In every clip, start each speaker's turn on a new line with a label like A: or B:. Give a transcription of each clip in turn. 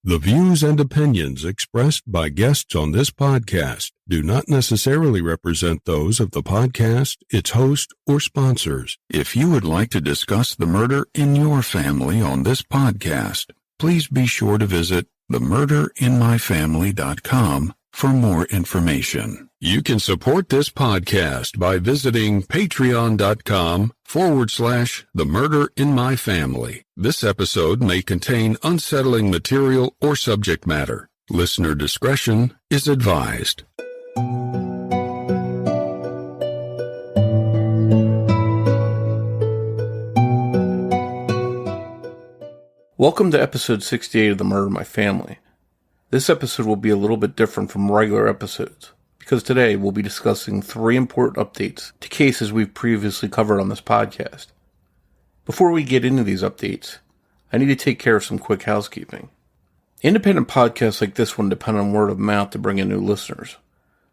A: The views and opinions expressed by guests on this podcast do not necessarily represent those of the podcast, its host, or sponsors. If you would like to discuss the murder in your family on this podcast, please be sure to visit themurderinmyfamily.com for more information. You can support this podcast by visiting patreon.com/themurderinmyfamily. This episode may contain unsettling material or subject matter. Listener discretion is advised.
B: Welcome to episode 68 of The Murder in My Family. This episode will be a little bit different from regular episodes, because today we'll be discussing 3 important updates to cases we've previously covered on this podcast. Before we get into these updates, I need to take care of some quick housekeeping. Independent podcasts like this one depend on word of mouth to bring in new listeners.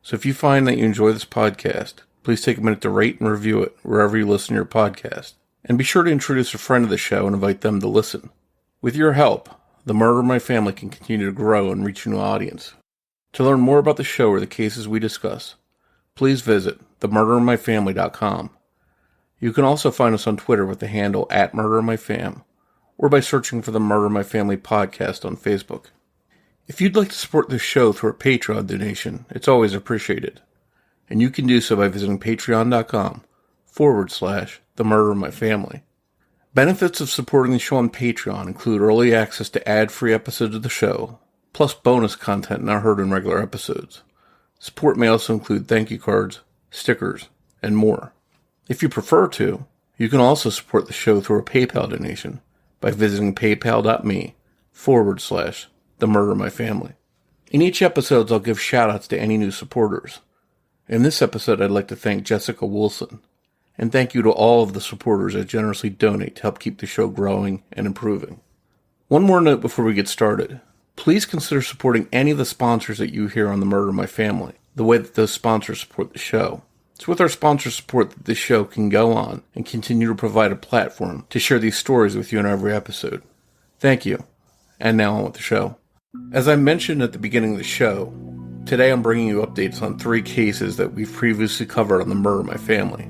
B: So if you find that you enjoy this podcast, please take a minute to rate and review it wherever you listen to your podcast. And be sure to introduce a friend of the show and invite them to listen. With your help, The Murder in My Family can continue to grow and reach a new audience. To learn more about the show or the cases we discuss, please visit themurderinmyfamily.com. You can also find us on Twitter with the handle @MurderInMyFam, or by searching for the Murder in My Family podcast on Facebook. If you'd like to support this show through a Patreon donation, it's always appreciated. And you can do so by visiting patreon.com/themurderinmyfamily. Benefits of supporting the show on Patreon include early access to ad-free episodes of the show, plus bonus content not heard in regular episodes. Support may also include thank you cards, stickers, and more. If you prefer to, you can also support the show through a PayPal donation by visiting paypal.me/themurderinmyfamily. In each episode, I'll give shoutouts to any new supporters. In this episode, I'd like to thank Jessica Wilson, and thank you to all of the supporters that generously donate to help keep the show growing and improving. One more note before we get started. Please consider supporting any of the sponsors that you hear on The Murder in My Family, the way that those sponsors support the show. It's with our sponsor support that this show can go on and continue to provide a platform to share these stories with you in every episode. Thank you. And now on with the show. As I mentioned at the beginning of the show, today I'm bringing you updates on 3 cases that we've previously covered on The Murder in My Family.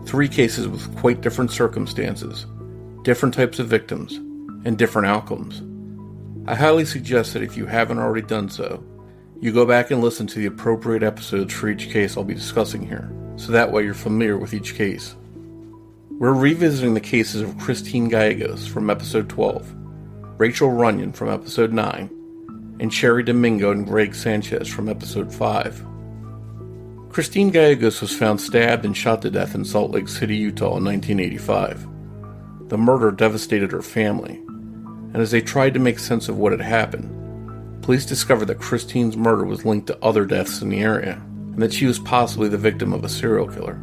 B: 3 cases with quite different circumstances, different types of victims, and different outcomes. I highly suggest that if you haven't already done so, you go back and listen to the appropriate episodes for each case I'll be discussing here, so that way you're familiar with each case. We're revisiting the cases of Christine Gallegos from episode 12, Rachel Runyon from episode 9, and Sherry Domingo and Greg Sanchez from episode 5. Christine Gallegos was found stabbed and shot to death in Salt Lake City, Utah in 1985. The murder devastated her family, and as they tried to make sense of what had happened, police discovered that Christine's murder was linked to other deaths in the area, and that she was possibly the victim of a serial killer.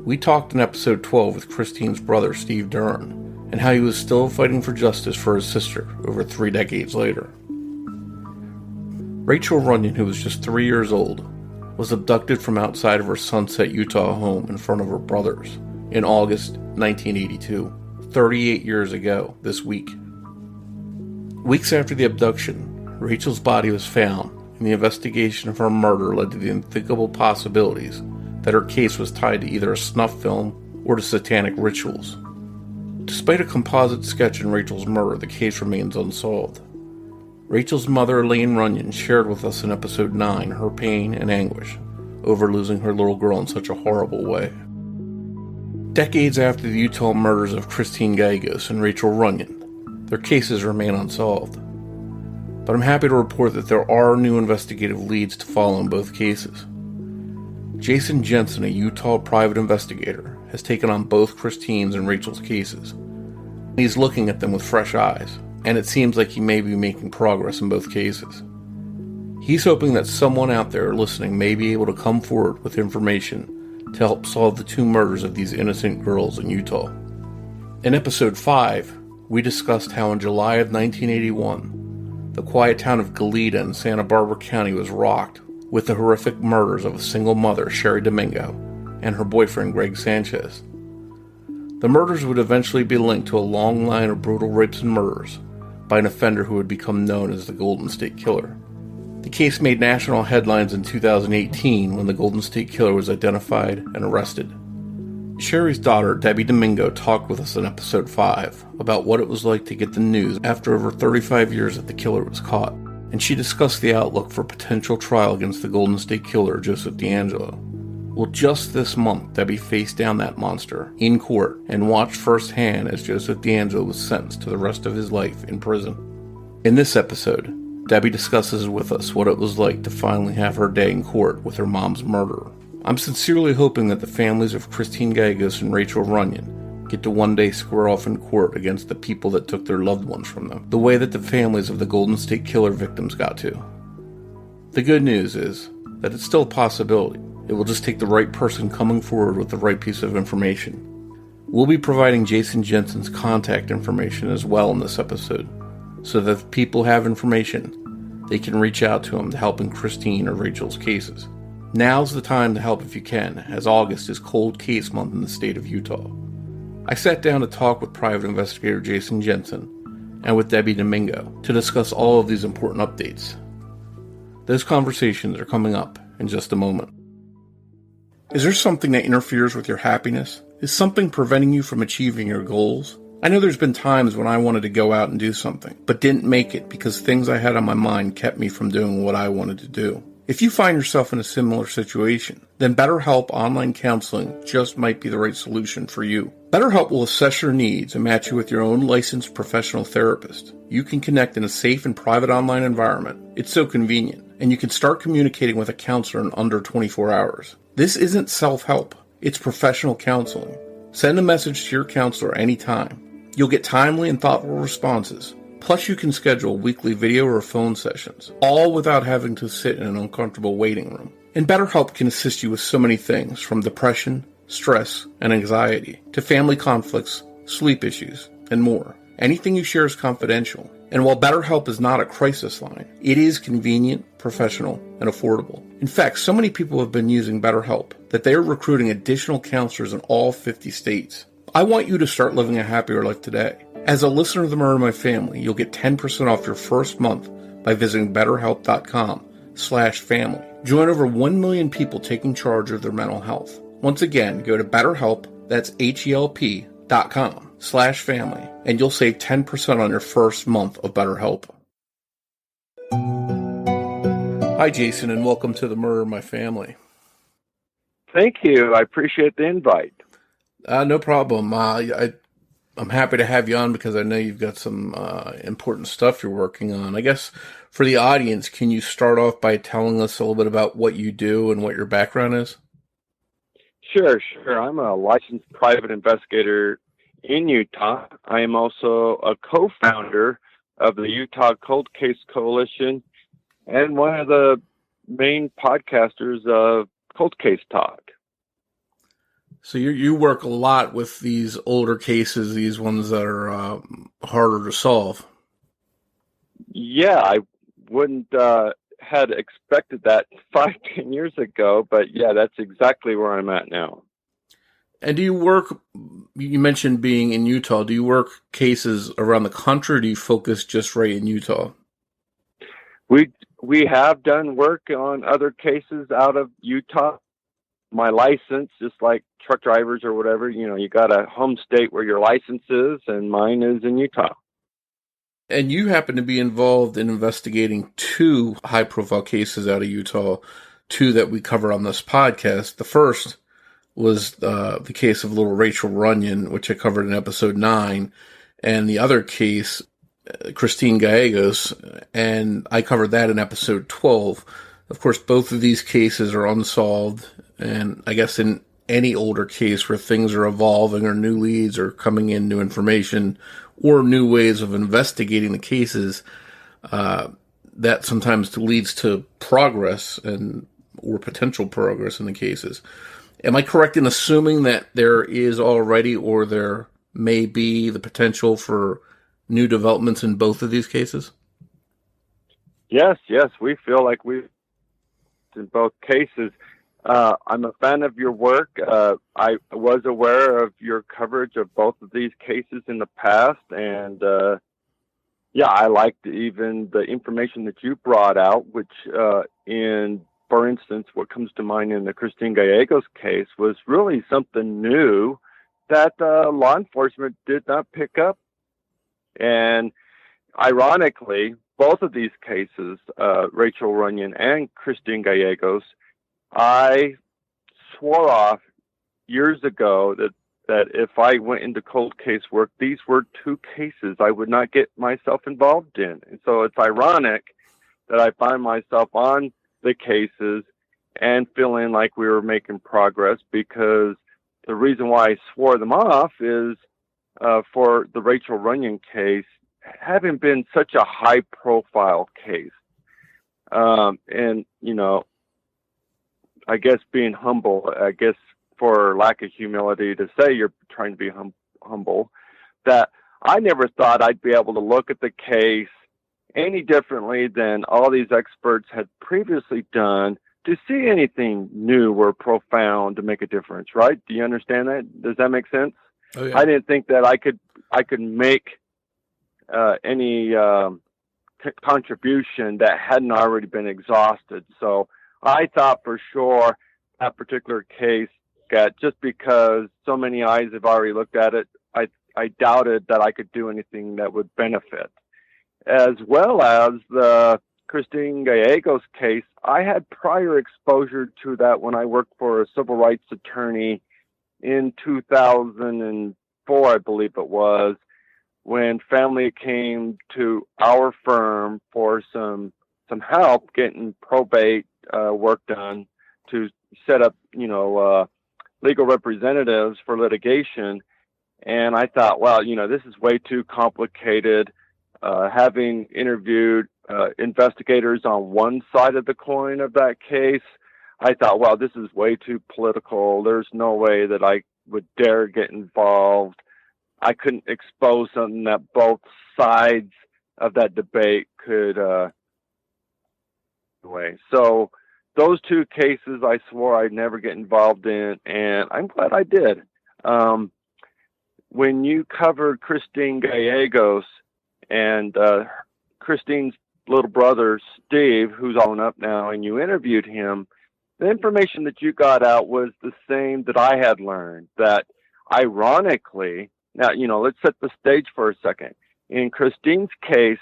B: We talked in episode 12 with Christine's brother, Steve Dern, and how he was still fighting for justice for his sister over 3 decades later. Rachel Runyon, who was just 3 years old, was abducted from outside of her Sunset, Utah home in front of her brothers in August 1982, 38 years ago this week. Weeks after the abduction, Rachel's body was found, and the investigation of her murder led to the unthinkable possibilities that her case was tied to either a snuff film or to satanic rituals. Despite a composite sketch in Rachel's murder, the case remains unsolved. Rachel's mother, Elaine Runyon, shared with us in episode 9 her pain and anguish over losing her little girl in such a horrible way. Decades after the Utah murders of Christine Gallegos and Rachel Runyon, their cases remain unsolved. But I'm happy to report that there are new investigative leads to follow in both cases. Jason Jensen, a Utah private investigator, has taken on both Christine's and Rachel's cases. He's looking at them with fresh eyes, and it seems like he may be making progress in both cases. He's hoping that someone out there listening may be able to come forward with information to help solve the 2 murders of these innocent girls in Utah. In episode 5, we discussed how in July of 1981, the quiet town of Goleta in Santa Barbara County was rocked with the horrific murders of a single mother, Sherry Domingo, and her boyfriend, Greg Sanchez. The murders would eventually be linked to a long line of brutal rapes and murders by an offender who would become known as the Golden State Killer. The case made national headlines in 2018 when the Golden State Killer was identified and arrested. Sherry's daughter, Debbie Domingo, talked with us in episode 5 about what it was like to get the news after over 35 years that the killer was caught, and she discussed the outlook for a potential trial against the Golden State Killer, Joseph DeAngelo. Well, just this month, Debbie faced down that monster in court and watched firsthand as Joseph DeAngelo was sentenced to the rest of his life in prison. In this episode, Debbie discusses with us what it was like to finally have her day in court with her mom's murderer. I'm sincerely hoping that the families of Christine Gallegos and Rachel Runyon get to one day square off in court against the people that took their loved ones from them, the way that the families of the Golden State Killer victims got to. The good news is that it's still a possibility. It will just take the right person coming forward with the right piece of information. We'll be providing Jason Jensen's contact information as well in this episode, so that if people have information, they can reach out to him to help in Christine or Rachel's cases. Now's the time to help if you can, as August is cold case month in the state of Utah. I sat down to talk with private investigator Jason Jensen and with Debbie Domingo to discuss all of these important updates. Those conversations are coming up in just a moment. Is there something that interferes with your happiness? Is something preventing you from achieving your goals? I know there's been times when I wanted to go out and do something, but didn't make it because things I had on my mind kept me from doing what I wanted to do. If you find yourself in a similar situation, then BetterHelp Online Counseling just might be the right solution for you. BetterHelp will assess your needs and match you with your own licensed professional therapist. You can connect in a safe and private online environment. It's so convenient, and you can start communicating with a counselor in under 24 hours. This isn't self-help, it's professional counseling. Send a message to your counselor anytime. You'll get timely and thoughtful responses. Plus, you can schedule weekly video or phone sessions, all without having to sit in an uncomfortable waiting room. And BetterHelp can assist you with so many things, from depression, stress, and anxiety, to family conflicts, sleep issues, and more. Anything you share is confidential. And while BetterHelp is not a crisis line, it is convenient, professional, and affordable. In fact, so many people have been using BetterHelp that they are recruiting additional counselors in all 50 states. I want you to start living a happier life today. As a listener of the Murder My Family, you'll get 10% off your first month by visiting BetterHelp.com/family. Join over 1 million people taking charge of their mental health. Once again, go to BetterHelp, that's HELP.com/family, and you'll save 10% on your first month of BetterHelp. Hi, Jason, and welcome to the Murder My Family.
C: Thank you. I appreciate the invite.
B: No problem. I'm happy to have you on because I know you've got some important stuff you're working on. I guess for the audience, can you start off by telling us a little bit about what you do and what your background is?
C: Sure. I'm a licensed private investigator in Utah. I am also a co-founder of the Utah Cold Case Coalition and one of the main podcasters of Cold Case Talk.
B: So you work a lot with these older cases, these ones that are harder to solve.
C: Yeah, I wouldn't had expected that 5-10 years ago, but yeah, that's exactly where I'm at now.
B: And do you work, you mentioned being in Utah, do you work cases around the country, or do you focus just right in Utah?
C: We have done work on other cases out of Utah. My license, just like truck drivers or whatever, you got a home state where your license is, and mine is in Utah.
B: And you happen to be involved in investigating 2 high-profile cases out of Utah, 2 that we cover on this podcast. The first was the case of little Rachel Runyon, which I covered in episode 9, and the other case, Christine Gallegos, and I covered that in episode 12. Of course, both of these cases are unsolved, and I guess in any older case where things are evolving or new leads are coming in, new information, or new ways of investigating the cases, that sometimes leads to progress or potential progress in the cases. Am I correct in assuming that there is already or there may be the potential for new developments in both of these cases?
C: Yes, we feel like we've in both cases. I'm a fan of your work. I was aware of your coverage of both of these cases in the past, and Yeah, I liked even the information that you brought out, which for instance, what comes to mind in the Christine Gallegos case was really something new that law enforcement did not pick up. And ironically, both of these cases, Rachel Runyon and Christine Gallegos, I swore off years ago that if I went into cold case work, these were two cases I would not get myself involved in. And so it's ironic that I find myself on the cases and feeling like we were making progress, because the reason why I swore them off is for the Rachel Runyon case, having been such a high profile case. And, you know, I guess being humble, I guess for lack of humility to say you're trying to be humble, that I never thought I'd be able to look at the case any differently than all these experts had previously done to see anything new or profound to make a difference, right? Do you understand that? Does that make sense?
B: Oh, yeah.
C: I didn't think that I could make any contribution that hadn't already been exhausted. So I thought for sure that particular case, just because so many eyes have already looked at it, I doubted that I could do anything that would benefit. As well as the Christine Gallegos case, I had prior exposure to that when I worked for a civil rights attorney in 2004, I believe it was, when family came to our firm for some help getting probate work done to set up, legal representatives for litigation. And I thought, well, this is way too complicated. Having interviewed investigators on one side of the coin of that case, I thought, well, this is way too political. There's no way that I would dare get involved. I couldn't expose something that both sides of that debate could So those two cases I swore I'd never get involved in, and I'm glad I did. When you covered Christine Gallegos and Christine's little brother, Steve, who's grown up now, and you interviewed him, the information that you got out was the same that I had learned, that ironically, now, let's set the stage for a second. In Christine's case,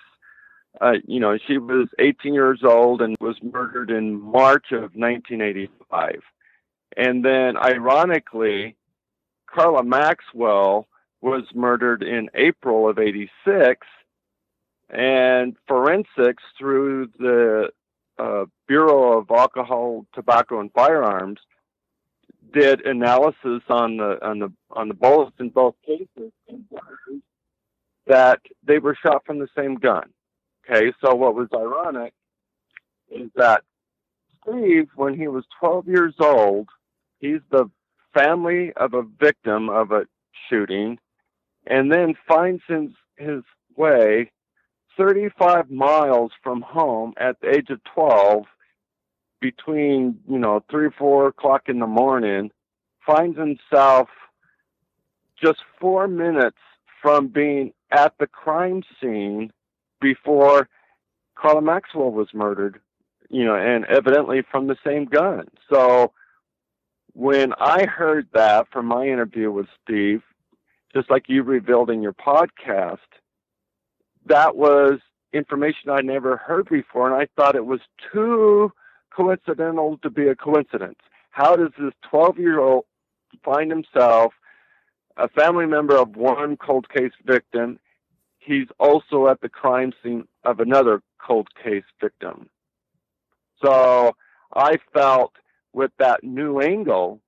C: she was 18 years old and was murdered in March of 1985. And then, ironically, Carla Maxwell was murdered in April of 86. And forensics through the Bureau of Alcohol, Tobacco, and Firearms did analysis on the bullets in both cases that they were shot from the same gun. Okay, so what was ironic is that Steve, when he was 12 years old, he's the family of a victim of a shooting, and then finds his way 35 miles from home at the age of 12, between 3 or 4 o'clock in the morning, finds himself just 4 minutes from being at the crime scene before Carla Maxwell was murdered, and evidently from the same gun. So when I heard that from my interview with Steve, just like you revealed in your podcast, that was information I never heard before, and I thought it was too coincidental to be a coincidence. How does this 12-year-old find himself a family member of one cold case victim? He's also at the crime scene of another cold case victim. So I felt with that new angle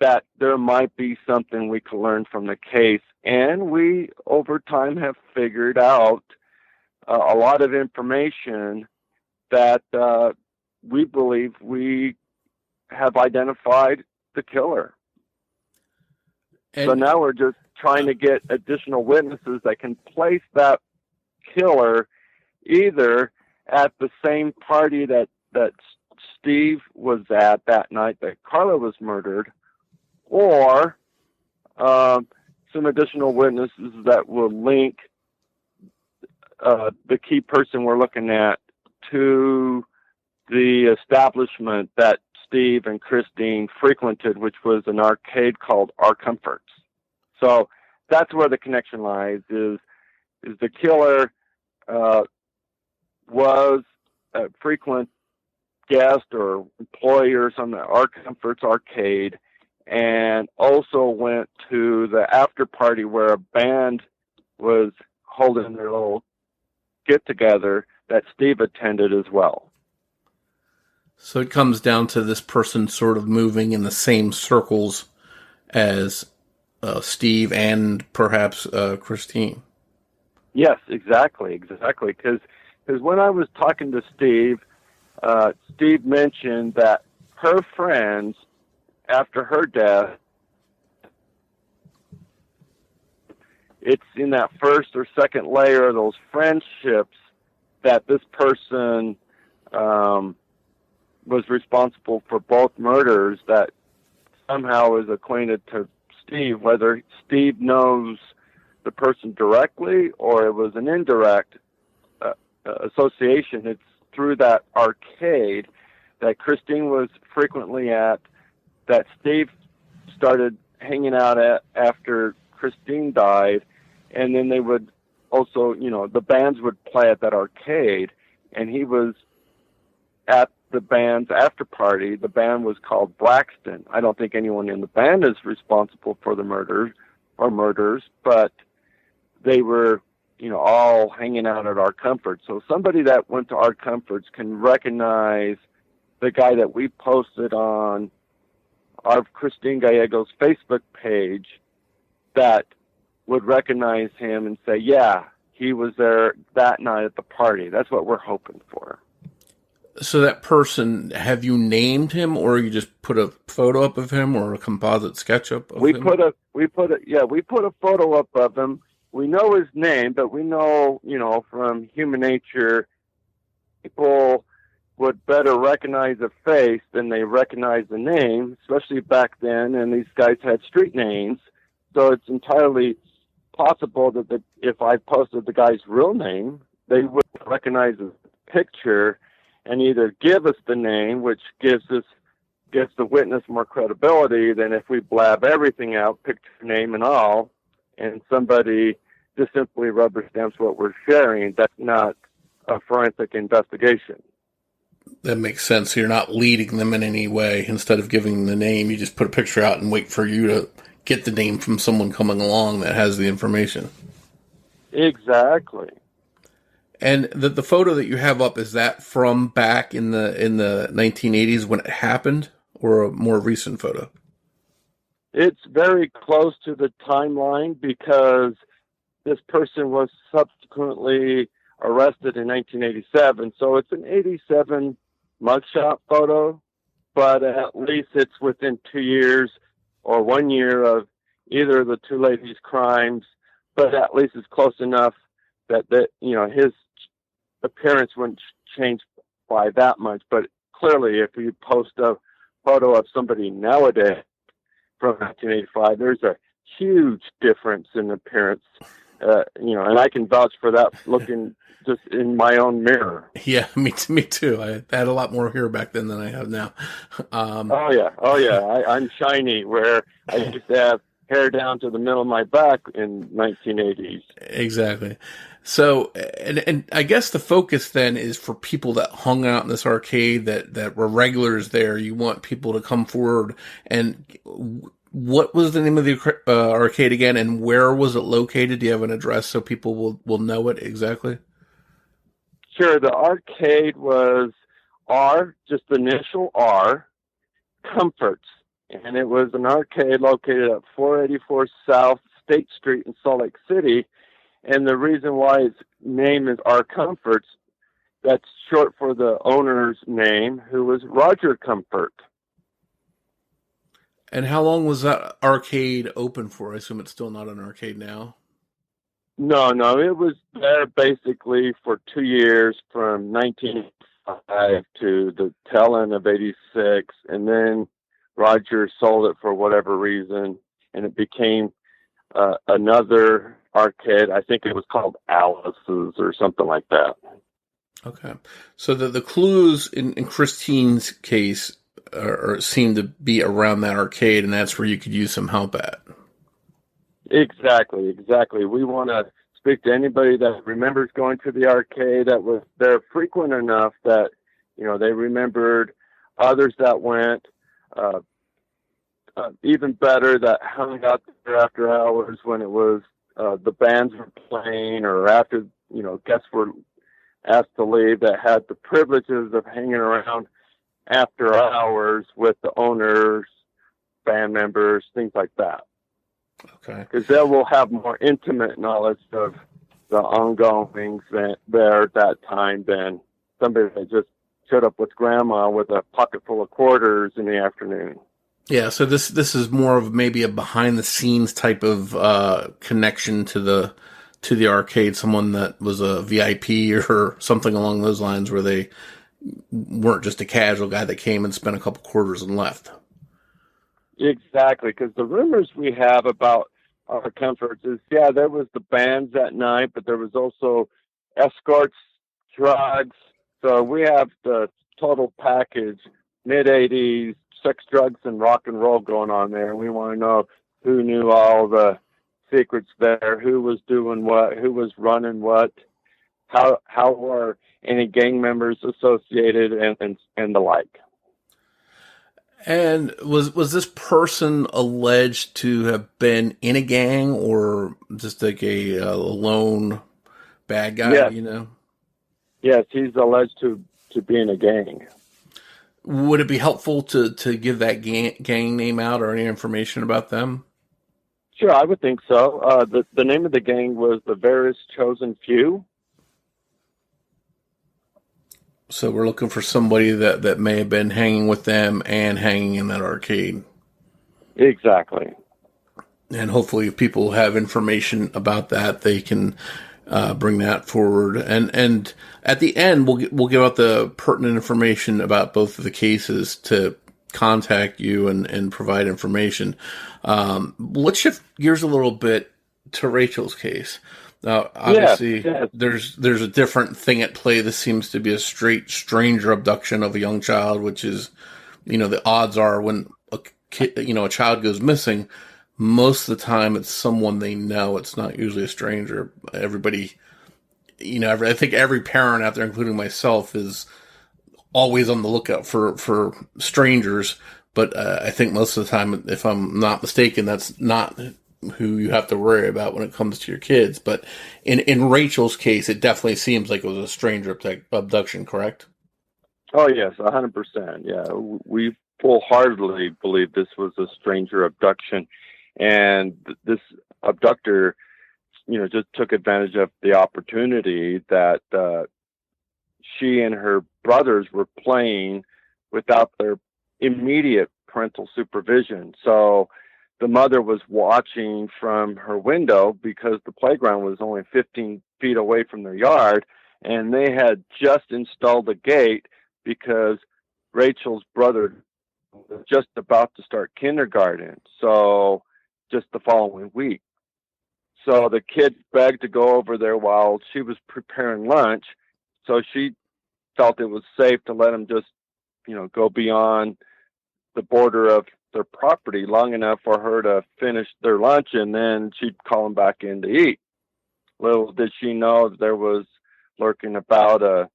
C: that there might be something we could learn from the case. And we, over time, have figured out a lot of information that we believe we have identified the killer. So now we're just trying to get additional witnesses that can place that killer either at the same party that Steve was at that night that Carla was murdered, or some additional witnesses that will link the key person we're looking at to the establishment that Steve and Christine frequented, which was an arcade called Our Comforts. So that's where the connection lies, is the killer was a frequent guest or employee or something at Our Comforts Arcade, and also went to the after party where a band was holding their little get together that Steve attended as well.
B: So it comes down to this person sort of moving in the same circles as Steve and perhaps Christine.
C: Yes, exactly. Because when I was talking to Steve, Steve mentioned that her friends, after her death, it's in that first or second layer of those friendships that this person was responsible for both murders, that somehow is acquainted to Steve, whether Steve knows the person directly or it was an indirect association. It's through that arcade that Christine was frequently at, that Steve started hanging out at after Christine died, and then they would also, the bands would play at that arcade, and he was at the band's after party. The band was called Braxton. I don't think anyone in the band is responsible for the murders, but they were, all hanging out at Our Comforts. So somebody that went to Our Comforts can recognize the guy that we posted on our Christine Gallegos Facebook page, that would recognize him and say, yeah, he was there that night at the party. That's what we're hoping for.
B: So that person, have you named him, or you just put a photo up of him, or a composite sketch up of him?
C: We put a photo up of him. We know his name, but we know, from human nature, people would better recognize a face than they recognize the name, especially back then, and these guys had street names. So it's entirely possible that if I posted the guy's real name, they would recognize his picture and either give us the name, which gives the witness more credibility than if we blab everything out, picture, name, and all, and somebody just simply rubber stamps what we're sharing. That's not a forensic investigation.
B: That makes sense. You're not leading them in any way. Instead of giving them the name, you just put a picture out and wait for you to get the name from someone coming along that has the information.
C: Exactly.
B: And the photo that you have up, is that from back in the 1980s when it happened, or a more recent photo?
C: It's very close to the timeline because this person was subsequently arrested in 1987. So it's an 87 mugshot photo, but at least it's within 2 years or 1 year of either of the two ladies' crimes, but at least it's close enough that his appearance wouldn't change by that much. But clearly, if you post a photo of somebody nowadays from 1985, there's a huge difference in appearance, and I can vouch for that looking just in my own mirror.
B: Yeah, me too. I had a lot more hair back then than I have now.
C: Oh yeah. I'm shiny, where I used to have hair down to the middle of my back in 1980s.
B: Exactly. So, and I guess the focus then is for people that hung out in this arcade, that were regulars there. You want people to come forward. And what was the name of the arcade again, and where was it located? Do you have an address so people will know it exactly?
C: Sure. The arcade was just the initial R, Comforts. And it was an arcade located at 484 South State Street in Salt Lake City. And the reason why its name is Our Comforts, that's short for the owner's name, who was Roger Comfort.
B: And how long was that arcade open for? I assume it's still not an arcade now.
C: No, it was there basically for 2 years, from 1985 to the tail end of 86. And then Roger sold it for whatever reason, and it became another arcade. I think it was called Alice's or something like that.
B: Okay. So the clues in Christine's case seem to be around that arcade, and that's where you could use some help at.
C: Exactly. We want to speak to anybody that remembers going to the arcade, that was there frequent enough that, they remembered others that went, even better, that hung out there after hours when it was, the bands were playing, or after, guests were asked to leave, that had the privileges of hanging around after hours with the owners, band members, things like that.
B: Okay.
C: Because they will have more intimate knowledge of the ongoings there at that time than somebody that just showed up with grandma with a pocket full of quarters in the afternoon.
B: Yeah, so this is more of maybe a behind the scenes type of connection to the arcade, someone that was a VIP or something along those lines, where they weren't just a casual guy that came and spent a couple quarters and left.
C: Exactly, because the rumors we have about our comforts is, there was the bands at night, but there was also escorts, drugs. So we have the total package, mid-'80s, sex, drugs, and rock and roll going on there. We want to know who knew all the secrets there, who was doing what, who was running what, how were any gang members associated, and the like.
B: And was this person alleged to have been in a gang, or just like a lone bad guy?
C: Yes. Yes, he's alleged to be in a gang.
B: Would it be helpful to give that gang name out, or any information about them?
C: Sure, I would think so. The name of the gang was the Various Chosen Few.
B: So we're looking for somebody that may have been hanging with them and hanging in that arcade.
C: Exactly.
B: And hopefully if people have information about that, they can bring that forward. And at the end, we'll give out the pertinent information about both of the cases to contact you and provide information. Let's shift gears a little bit to Rachel's case. Now, obviously,
C: yes.
B: There's a different thing at play. This seems to be a straight stranger abduction of a young child, which is, the odds are when a child goes missing, most of the time it's someone they know. It's not usually a stranger. Everybody, I think every parent out there, including myself, is always on the lookout for strangers. But I think most of the time, if I'm not mistaken, that's not who you have to worry about when it comes to your kids. But in Rachel's case, it definitely seems like it was a stranger abduction, correct?
C: Oh, yes, 100%. Yeah, we full-heartedly believe this was a stranger abduction. And this abductor, just took advantage of the opportunity that she and her brothers were playing without their immediate parental supervision. So the mother was watching from her window because the playground was only 15 feet away from their yard, and they had just installed a gate because Rachel's brother was just about to start kindergarten, so just the following week. So the kid begged to go over there while she was preparing lunch, so she felt it was safe to let him just, go beyond the border of their property long enough for her to finish their lunch, and then she'd call them back in to eat. Little did she know that there was lurking about a,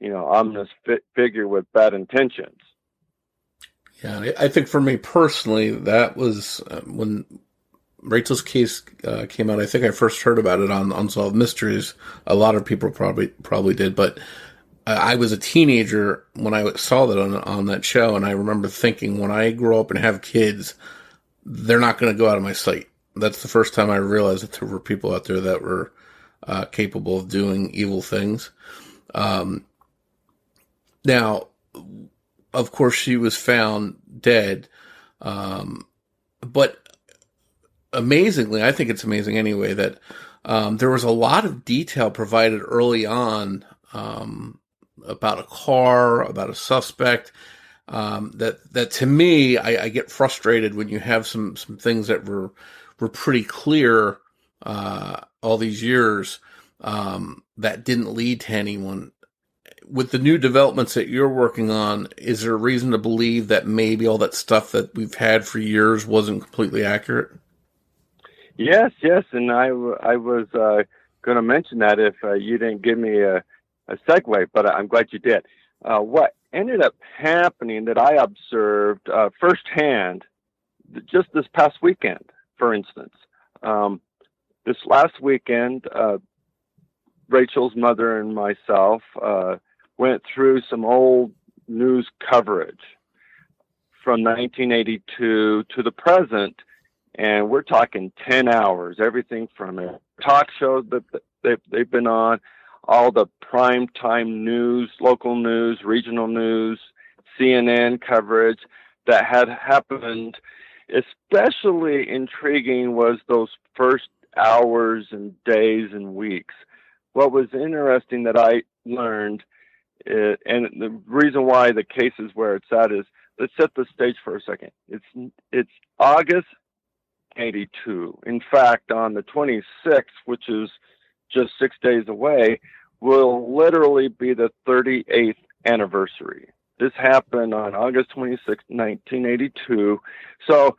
C: ominous figure with bad intentions.
B: Yeah, I think for me personally, that was when Rachel's case came out. I think I first heard about it on Unsolved Mysteries. A lot of people probably did, but I was a teenager when I saw that on that show, and I remember thinking, when I grow up and have kids, they're not going to go out of my sight. That's the first time I realized that there were people out there that were capable of doing evil things. Now, of course, she was found dead, but amazingly, I think it's amazing anyway, that there was a lot of detail provided early on about a car, about a suspect, that to me, I get frustrated when you have some things that were were pretty clear all these years that didn't lead to anyone. With the new developments that you're working on, is there a reason to believe that maybe all that stuff that we've had for years wasn't completely accurate?
C: Yes, and I was going to mention that if you didn't give me a segue, but I'm glad you did. What ended up happening that I observed firsthand just this past weekend, for instance. This last weekend, Rachel's mother and myself went through some old news coverage from 1982 to the present, and we're talking 10 hours, everything from a talk shows that they've been on, all the prime time news, local news, regional news, CNN coverage that had happened. Especially intriguing was those first hours and days and weeks. What was interesting that I learned, and the reason why the case is where it's at is, let's set the stage for a second. It's August 82. In fact, on the 26th, which is just 6 days away, will literally be the 38th anniversary. This happened on August 26, 1982. So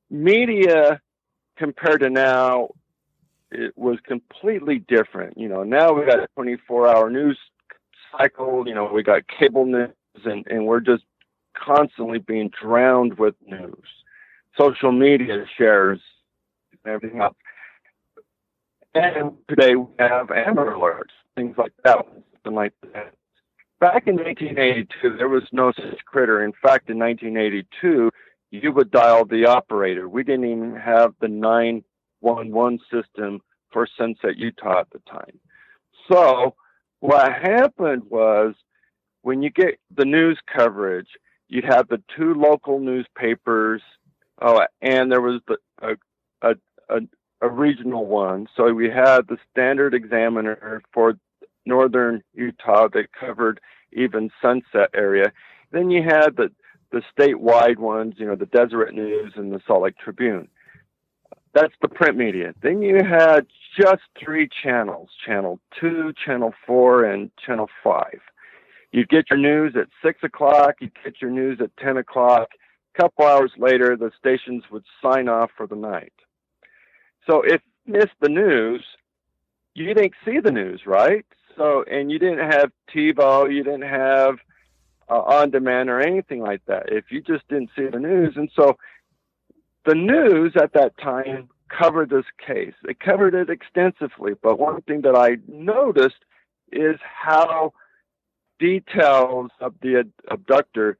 C: media compared to now, it was completely different. Now we got a 24-hour news cycle. We got cable news, and we're just constantly being drowned with news. Social media shares and everything else. And today we have Amber Alerts, things like that, something like that. Back in 1982, there was no such critter. In fact, in 1982, you would dial the operator. We didn't even have the 911 system for Sunset, Utah at the time. So what happened was, when you get the news coverage, you'd have the two local newspapers, and there was a regional one. So we had the Standard Examiner for northern Utah that covered even Sunset area. Then you had the statewide ones, the Deseret News and the Salt Lake Tribune. That's the print media. Then you had just three channels, Channel 2, Channel 4, and Channel 5. You'd get your news at 6 o'clock, you'd get your news at 10 o'clock. A couple hours later, the stations would sign off for the night. So if you missed the news, you didn't see the news, right? So, and you didn't have TiVo, you didn't have on demand or anything like that, if you just didn't see the news. And so the news at that time covered this case. It covered it extensively, but one thing that I noticed is how details of the abductor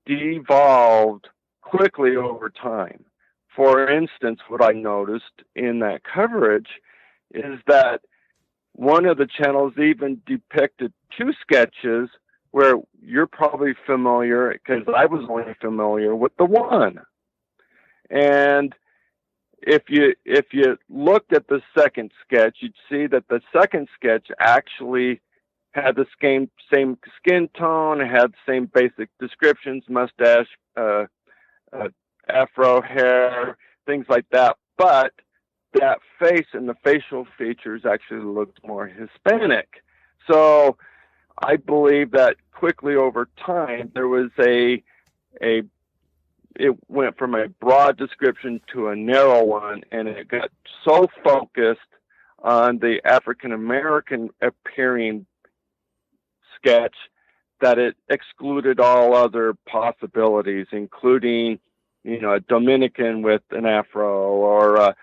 C: devolved quickly over time. For instance, what I noticed in that coverage is that one of the channels even depicted two sketches where you're probably familiar, because I was only familiar with the one. And if you looked at the second sketch, you'd see that the second sketch actually had the same skin tone, had the same basic descriptions, mustache, afro hair, things like that. But that face and the facial features actually looked more Hispanic. So I believe that quickly over time, there was it went from a broad description to a narrow one, and it got so focused on the African-American appearing sketch that it excluded all other possibilities, including, a Dominican with an afro, or, a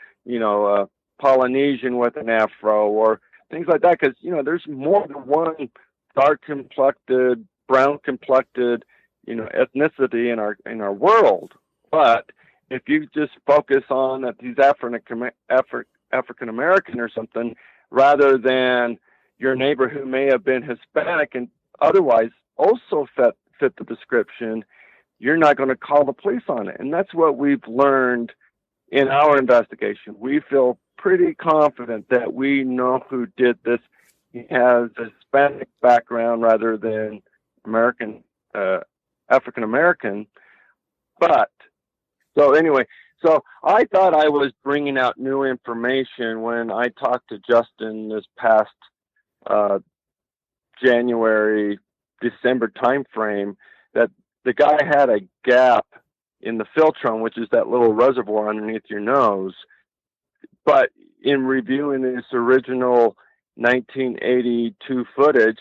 C: Polynesian with an afro, or things like that. Because, there's more than one dark-complected, brown-complected, ethnicity in our world. But if you just focus on that he's African American or something, rather than your neighbor who may have been Hispanic and otherwise also fit the description, you're not going to call the police on it. And that's what we've learned in our investigation. We feel pretty confident that we know who did this. He has a Hispanic background rather than African American. But so anyway, So I thought I was bringing out new information when I talked to Justin this past January, December timeframe, that the guy had a gap in the philtrum, which is that little reservoir underneath your nose. But in reviewing this original 1982 footage,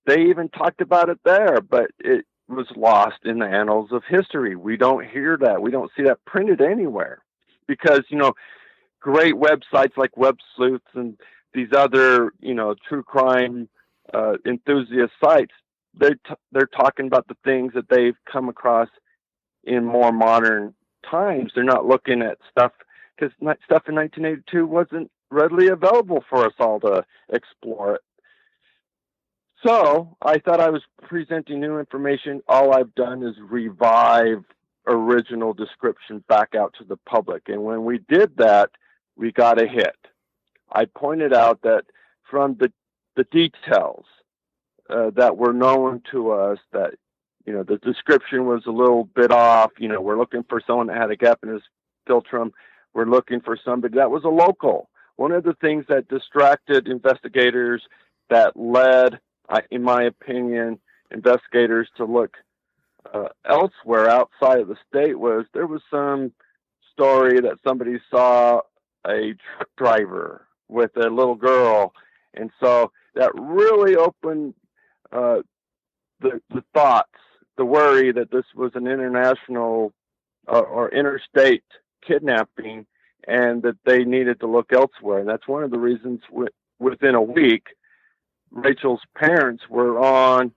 C: they even talked about it there, but it was lost in the annals of history. We don't hear that. We don't see that printed anywhere because, great websites like Web Sleuths and these other, true crime enthusiast sites, they're talking about the things that they've come across in more modern times. They're not looking at stuff because stuff in 1982 wasn't readily available for us all to explore it. So I thought I was presenting new information. All I've done is revive original description back out to the public. And when we did that, we got a hit. I pointed out that from the details that were known to us, that, the description was a little bit off. We're looking for someone that had a gap in his philtrum. We're looking for somebody that was a local. One of the things that distracted investigators, that led, in my opinion, investigators to look elsewhere outside of the state, was there was some story that somebody saw a truck driver with a little girl. And so that really opened the thoughts, the worry that this was an international or interstate kidnapping and that they needed to look elsewhere. And that's one of the reasons within a week, Rachel's parents were on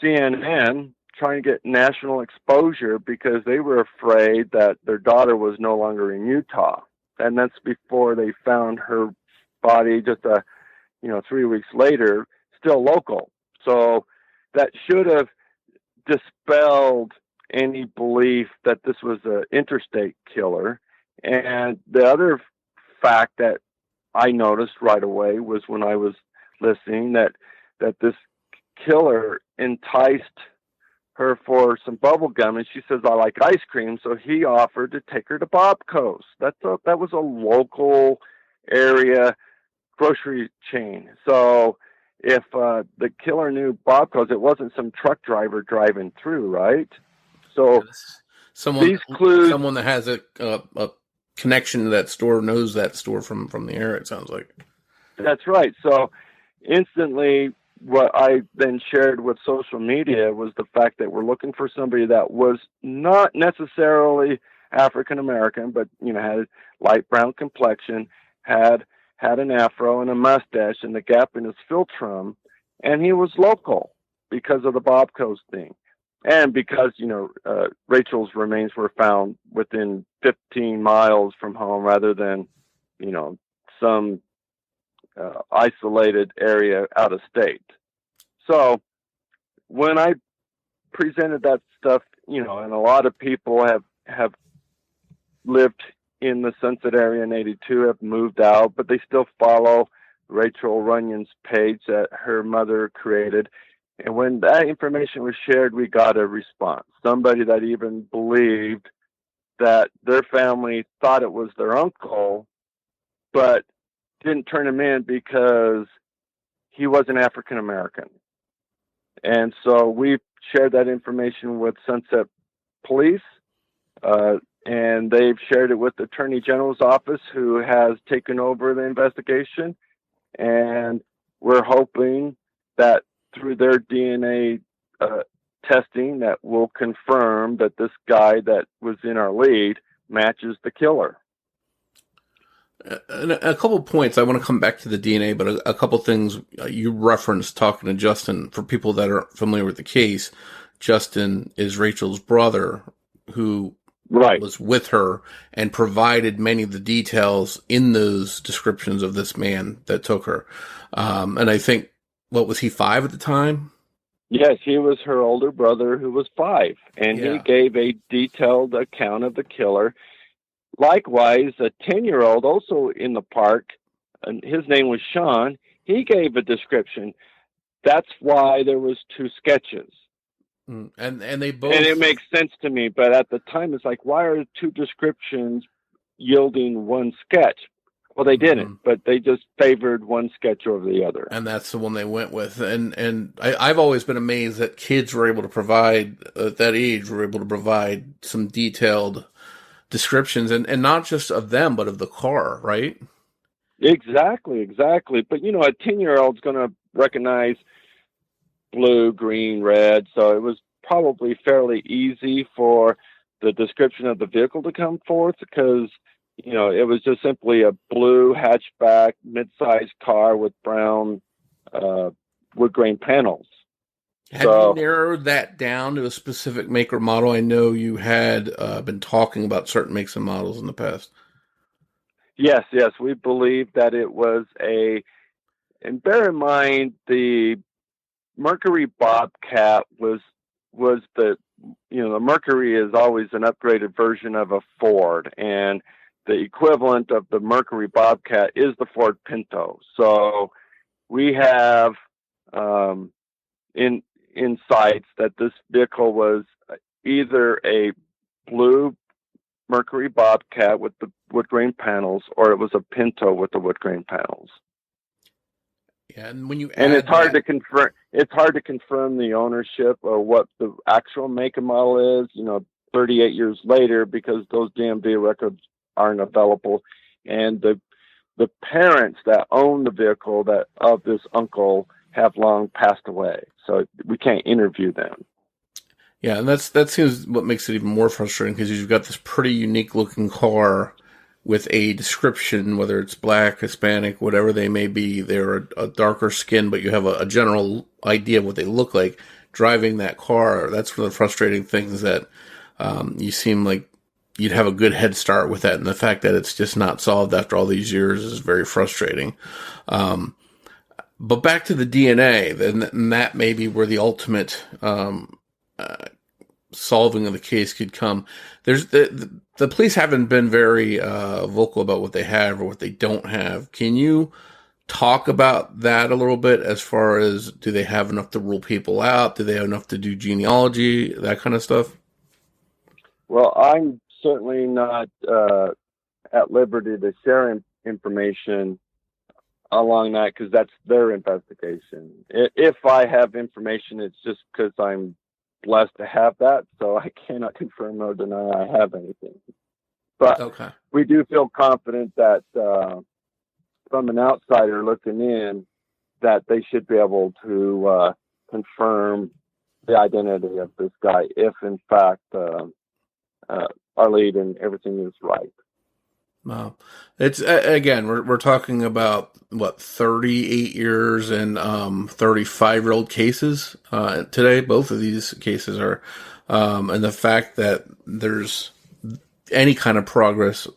C: CNN trying to get national exposure because they were afraid that their daughter was no longer in Utah. And that's before they found her body just 3 weeks later, still local. So that should have dispelled any belief that this was an interstate killer. And the other fact that I noticed right away was when I was listening that this killer enticed her for some bubble gum, and she says, "I like ice cream," so he offered to take her to Bobco's. That was a local area grocery chain. So if the killer knew Bobco's, it wasn't some truck driver driving through, right? So
B: someone that has a connection to that store knows that store from the air, it sounds like.
C: That's right. So instantly, what I then shared with social media was the fact that we're looking for somebody that was not necessarily African American, but had a light brown complexion, had an afro and a mustache and the gap in his philtrum, and he was local because of the Bobco's thing. And because, Rachel's remains were found within 15 miles from home rather than, some isolated area out of state. So when I presented that stuff, and a lot of people have lived in the Sunset area in 82, have moved out, but they still follow Rachel Runyon's page that her mother created. And when that information was shared, we got a response. Somebody that even believed that their family thought it was their uncle, but didn't turn him in because he wasn't African American. And so we shared that information with Sunset Police, and they've shared it with the Attorney General's office, who has taken over the investigation. And we're hoping that through their DNA testing, that will confirm that this guy that was in our lead matches the killer.
B: And a couple of points. I want to come back to the DNA, but a couple of things you referenced talking to Justin. For people that are familiar with the case, Justin is Rachel's brother who was with her and provided many of the details in those descriptions of this man that took her. And I think, what was he, 5 at the time?
C: Yes, he was her older brother who was 5, and he gave a detailed account of the killer. Likewise, a 10-year-old also in the park, and his name was Sean, he gave a description. That's why there was 2 sketches.
B: And they
C: And it
B: both.
C: makes sense to me, but at the time, it's like, why are two descriptions yielding one sketch? Well, they didn't,
B: Mhm.
C: but they just favored one sketch over the other.
B: And that's the one they went with. And I've always been amazed that kids were able to provide at that age were able to provide some detailed descriptions, and not just of them, but of the car, right?
C: Exactly, exactly. But a 10-year-old's going to recognize blue, green, red. So it was probably fairly easy for the description of the vehicle to come forth because, it was just simply a blue hatchback mid-sized car with brown wood grain panels.
B: Have you
C: So
B: narrowed that down to a specific make or model? I know you had been talking about certain makes and models in the past.
C: yes, yes, we believe that it was and bear in mind the Mercury Bobcat was the Mercury is always an upgraded version of a Ford, and the equivalent of the Mercury Bobcat is the Ford Pinto. So we have um, in insights that this vehicle was either a blue Mercury Bobcat with the wood grain panels, or it was a Pinto with the wood grain panels.
B: Yeah, and when you
C: And it's
B: add
C: hard
B: that,
C: to confirm. It's hard to confirm the ownership or what the actual make and model is. 38 years later, because those DMV records aren't available, and the parents that own the vehicle that of this uncle have long passed away, so we can't interview them.
B: yeah, and that seems what makes it even more frustrating because you've got this pretty unique looking car with a description, whether it's black, Hispanic, whatever they may be. They're a darker skin, but you have a general idea of what they look like driving that car. That's one of the frustrating things that you seem like you'd have a good head start with that. And the fact that it's just not solved after all these years is very frustrating. But back to the DNA, then that may be where the ultimate solving of the case could come. There's the police haven't been very vocal about what they have or what they don't have. Can you talk about that a little bit as far as do they have enough to rule people out? Do they have enough to do genealogy, that kind of stuff?
C: Well, I'm certainly not at liberty to share information along that because that's their investigation. If I have information, it's just because I'm blessed to have that, so I cannot confirm or deny I have anything. But
B: Okay.
C: we do feel confident that from an outsider looking in, that they should be able to confirm the identity of this guy if, in fact, our lead and everything is right.
B: Wow. It's again, we're talking about what 38 years and 35-year-old cases today. Both of these cases are, and the fact that there's any kind of progress,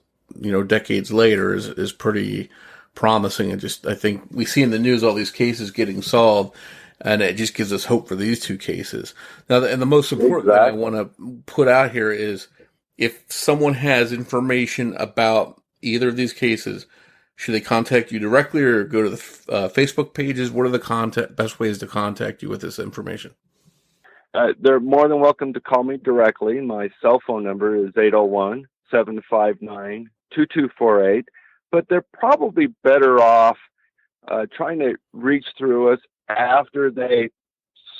B: decades later is pretty promising. And just I think we see in the news all these cases getting solved, and it just gives us hope for these two cases. Now, and the most important thing I
C: Exactly.
B: want to put out here is if someone has information about either of these cases, should they contact you directly or go to the Facebook pages? What are the best ways to contact you with this information?
C: They're more than welcome to call me directly. My cell phone number is 801-759-2248. But they're probably better off trying to reach through us after they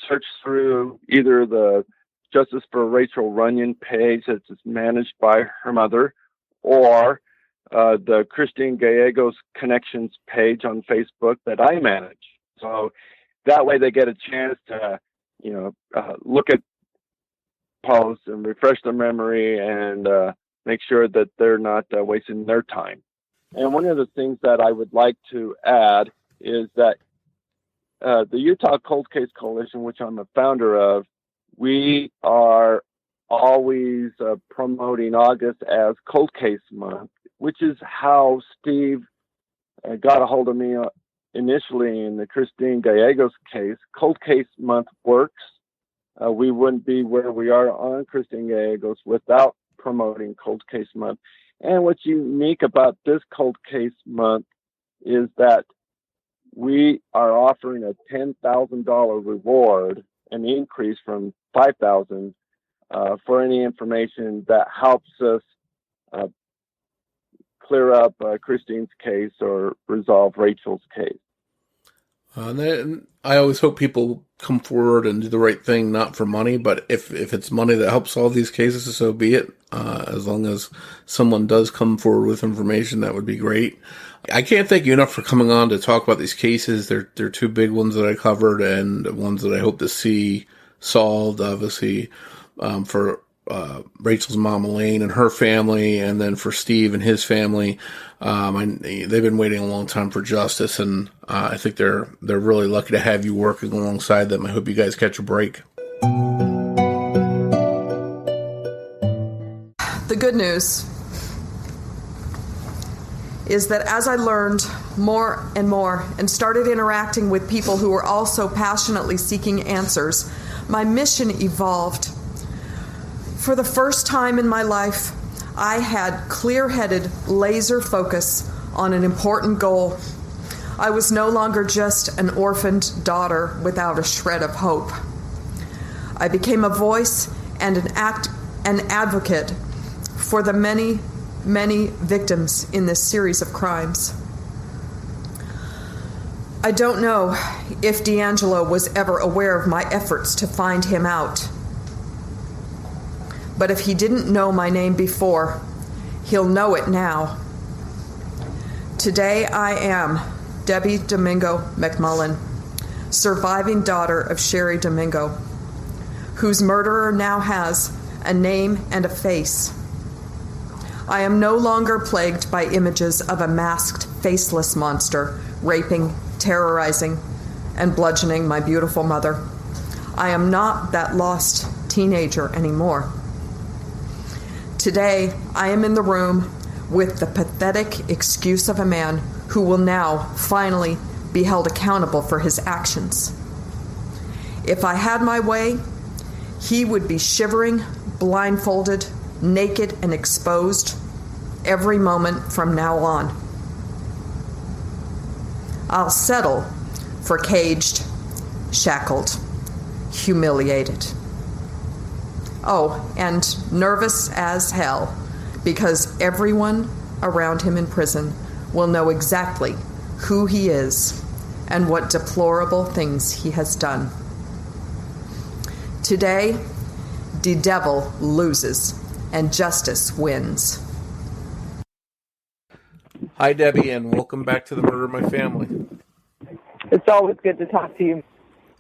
C: search through either the Justice for Rachel Runyon page that's managed by her mother, or the Christine Gallegos Connections page on Facebook that I manage. So that way they get a chance to, look at posts and refresh their memory and make sure that they're not wasting their time. And one of the things that I would like to add is that the Utah Cold Case Coalition, which I'm a founder of, we are always promoting August as Cold Case Month, which is how Steve got a hold of me initially in the Christine Gallegos case. Cold Case Month works. We wouldn't be where we are on Christine Gallegos without promoting Cold Case Month. And what's unique about this Cold Case Month is that we are offering a $10,000 reward an increase from 5,000 for any information that helps us clear up Christine's case or resolve Rachel's case.
B: And I always hope people come forward and do the right thing, not for money, but if it's money that helps solve these cases, so be it. As long as someone does come forward with information, that would be great. I can't thank you enough for coming on to talk about these cases. They're two big ones that I covered and ones that I hope to see solved, obviously, for Rachel's mom, Elaine, and her family, and then for Steve and his family. They've been waiting a long time for justice, and I think they're really lucky to have you working alongside them. I hope you guys catch a break.
D: The good news is that as I learned more and more and started interacting with people who were also passionately seeking answers, my mission evolved. For the first time in my life, I had clear-headed laser focus on an important goal. I was no longer just an orphaned daughter without a shred of hope. I became a voice and an advocate for the many, many victims in this series of crimes. I don't know if D'Angelo was ever aware of my efforts to find him out. But if he didn't know my name before, he'll know it now. Today I am Debbie Domingo McMullen, surviving daughter of Sherry Domingo, whose murderer now has a name and a face. I am no longer plagued by images of a masked, faceless monster raping, terrorizing, and bludgeoning my beautiful mother. I am not that lost teenager anymore. Today, I am in the room with the pathetic excuse of a man who will now finally be held accountable for his actions. If I had my way, he would be shivering, blindfolded, naked, and exposed every moment from now on. I'll settle for caged, shackled, humiliated. Oh, and nervous as hell, because everyone around him in prison will know exactly who he is and what deplorable things he has done. Today, the devil loses and justice wins.
B: Hi, Debbie, and welcome back to the Murder of My Family.
E: It's always good to talk to you.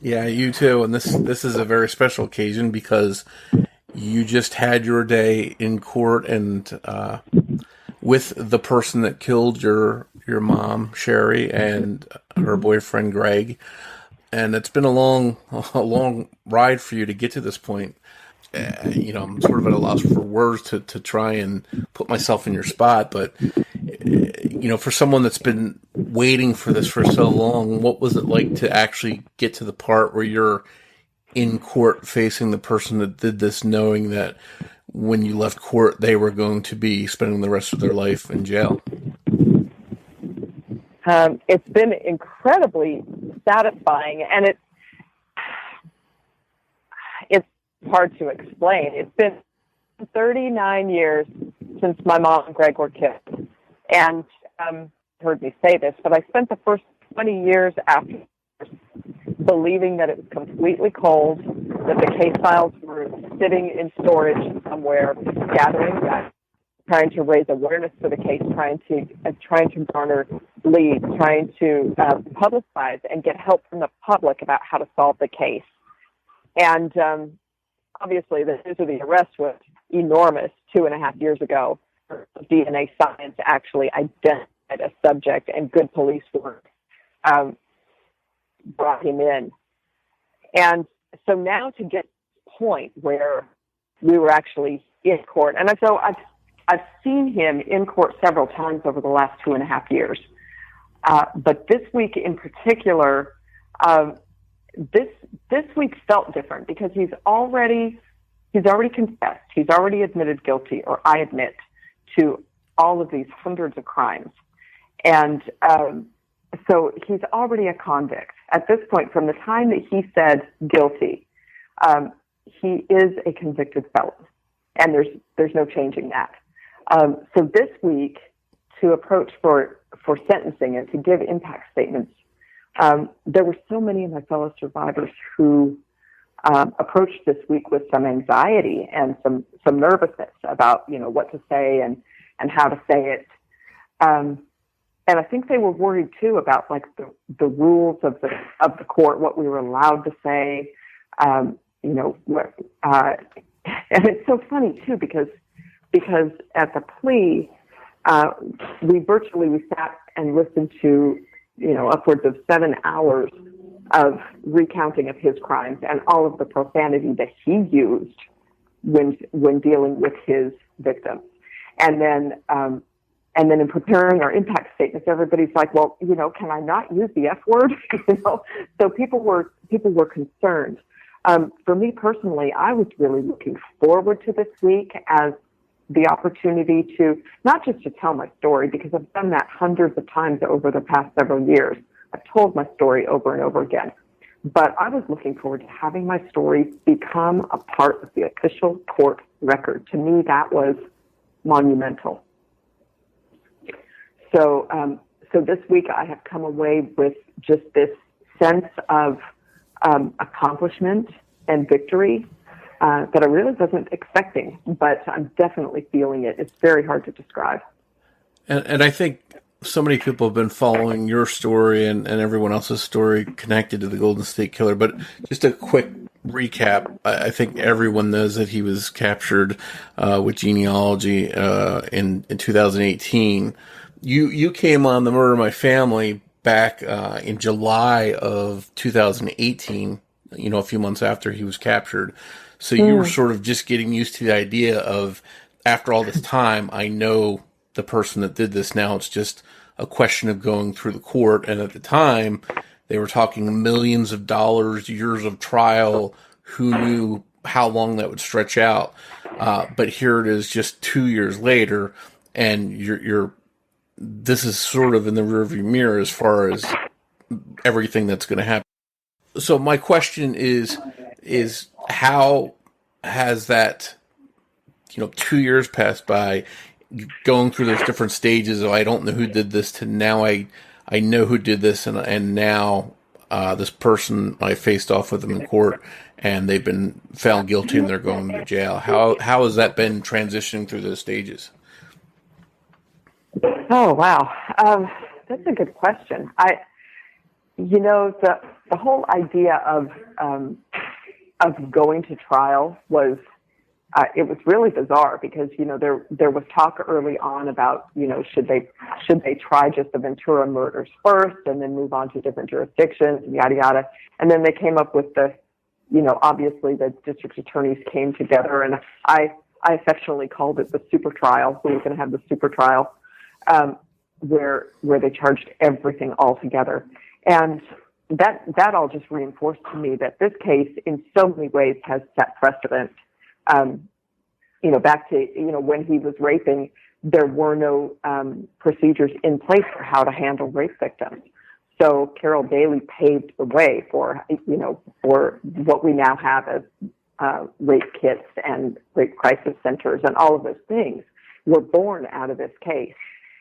B: Yeah, you too. And this is a very special occasion because you just had your day in court and with the person that killed your mom, Sherry, and her boyfriend, Greg. And it's been a long ride for you to get to this point. I'm sort of at a loss for words to try and put myself in your spot. But, for someone that's been waiting for this for so long, what was it like to actually get to the part where you're in court facing the person that did this, knowing that when you left court, they were going to be spending the rest of their life in jail?
E: It's been incredibly satisfying, and it's hard to explain. It's been 39 years since my mom and Greg were killed. And heard me say this, but I spent the first 20 years after believing that it was completely cold, that the case files were sitting in storage somewhere, gathering dust, trying to raise awareness for the case, trying to garner leads, trying to publicize and get help from the public about how to solve the case. And obviously, the news of the arrest was enormous 2.5 years ago. DNA science actually identified a subject, and good police work brought him in. And so now to get to the point where we were actually in court, and so I've seen him in court several times over the last 2.5 years. But this week in particular, this week felt different because he's already confessed. He's already admitted guilty, or I admit, to all of these hundreds of crimes. And so he's already a convict. At this point, from the time that he said guilty, he is a convicted felon, and there's no changing that. So this week, to approach for sentencing and to give impact statements, there were so many of my fellow survivors who approached this week with some anxiety and some nervousness about, what to say and how to say it. And I think they were worried too about like the rules of the court, what we were allowed to say, and it's so funny too because at the plea, we sat and listened to, upwards of 7 hours of recounting of his crimes and all of the profanity that he used when dealing with his victims. And then in preparing our impact statements, everybody's like, well, can I not use the F word? So people were concerned. For me personally, I was really looking forward to this week as the opportunity to not just to tell my story, because I've done that hundreds of times over the past several years. I've told my story over and over again. But I was looking forward to having my story become a part of the official court record. To me, that was monumental. So this week I have come away with just this sense of accomplishment and victory that I really wasn't expecting, but I'm definitely feeling it. It's very hard to describe.
B: And I think so many people have been following your story and everyone else's story connected to the Golden State Killer. But just a quick recap, I think everyone knows that he was captured with genealogy in 2018. You came on The Murder of My Family back in July of 2018, a few months after he was captured. So you were sort of just getting used to the idea of, after all this time, I know the person that did this. Now it's just a question of going through the court. And at the time, they were talking millions of dollars, years of trial. Who knew how long that would stretch out? But here it is, just 2 years later, and this is sort of in the rearview mirror as far as everything that's going to happen. So my question is how has that, 2 years passed by, going through those different stages of I don't know who did this to now I know who did this, and now this person, I faced off with them in court and they've been found guilty and they're going to jail. How has that been transitioning through those stages?
E: Oh, wow. That's a good question. The whole idea of going to trial was, it was really bizarre because, there was talk early on about, should they try just the Ventura murders first and then move on to different jurisdictions and yada, yada. And then they came up with obviously the district attorneys came together, and I affectionately called it the super trial. We were going to have the super trial, where they charged everything all together. And that all just reinforced to me that this case in so many ways has set precedent. Back to, when he was raping, there were no procedures in place for how to handle rape victims. So Carol Daly paved the way for what we now have as rape kits and rape crisis centers, and all of those things were born out of this case.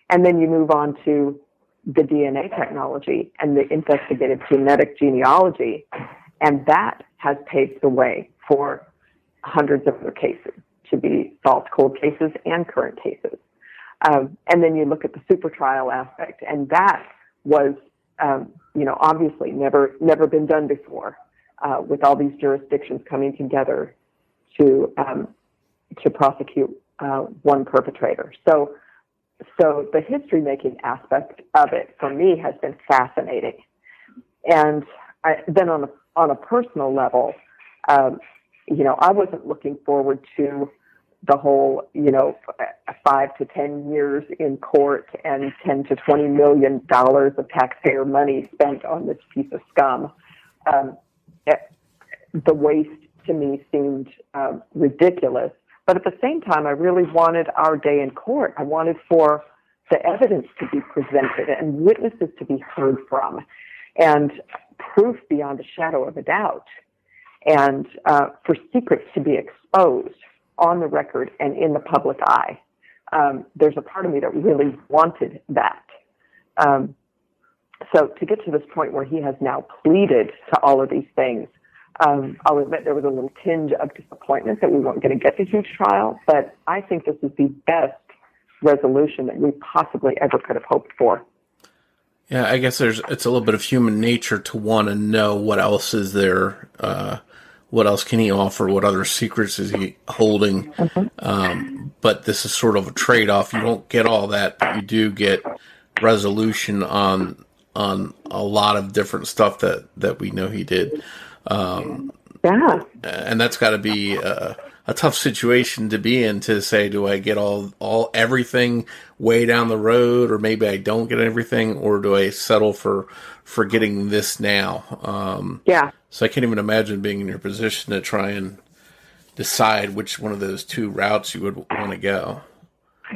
E: And then you move on to the DNA technology and the investigative genetic genealogy, and that has paved the way for hundreds of other cases to be solved, cold cases and current cases. And then you look at the super trial aspect, and that was, obviously never been done before, with all these jurisdictions coming together to prosecute one perpetrator. So the history-making aspect of it for me has been fascinating. And then on a personal level, I wasn't looking forward to the whole, 5 to 10 years in court and $10 to $20 million of taxpayer money spent on this piece of scum. The waste to me seemed ridiculous. But at the same time, I really wanted our day in court. I wanted for the evidence to be presented and witnesses to be heard from and proof beyond a shadow of a doubt. and for secrets to be exposed on the record and in the public eye. There's a part of me that really wanted that. So to get to this point where he has now pleaded to all of these things, I'll admit there was a little tinge of disappointment that we weren't going to get the huge trial, but I think this is the best resolution that we possibly ever could have hoped for.
B: Yeah, I guess it's a little bit of human nature to want to know what else is there, what else can he offer, what other secrets is he holding. Mm-hmm. But this is sort of a trade-off. You don't get all that, but you do get resolution on a lot of different stuff that we know he did.
E: Yeah.
B: And that's got to be a tough situation to be in, to say, do I get everything way down the road, or maybe I don't get everything, or do I settle for getting this now?
E: Yeah.
B: So I can't even imagine being in your position to try and decide which one of those two routes you would want to go.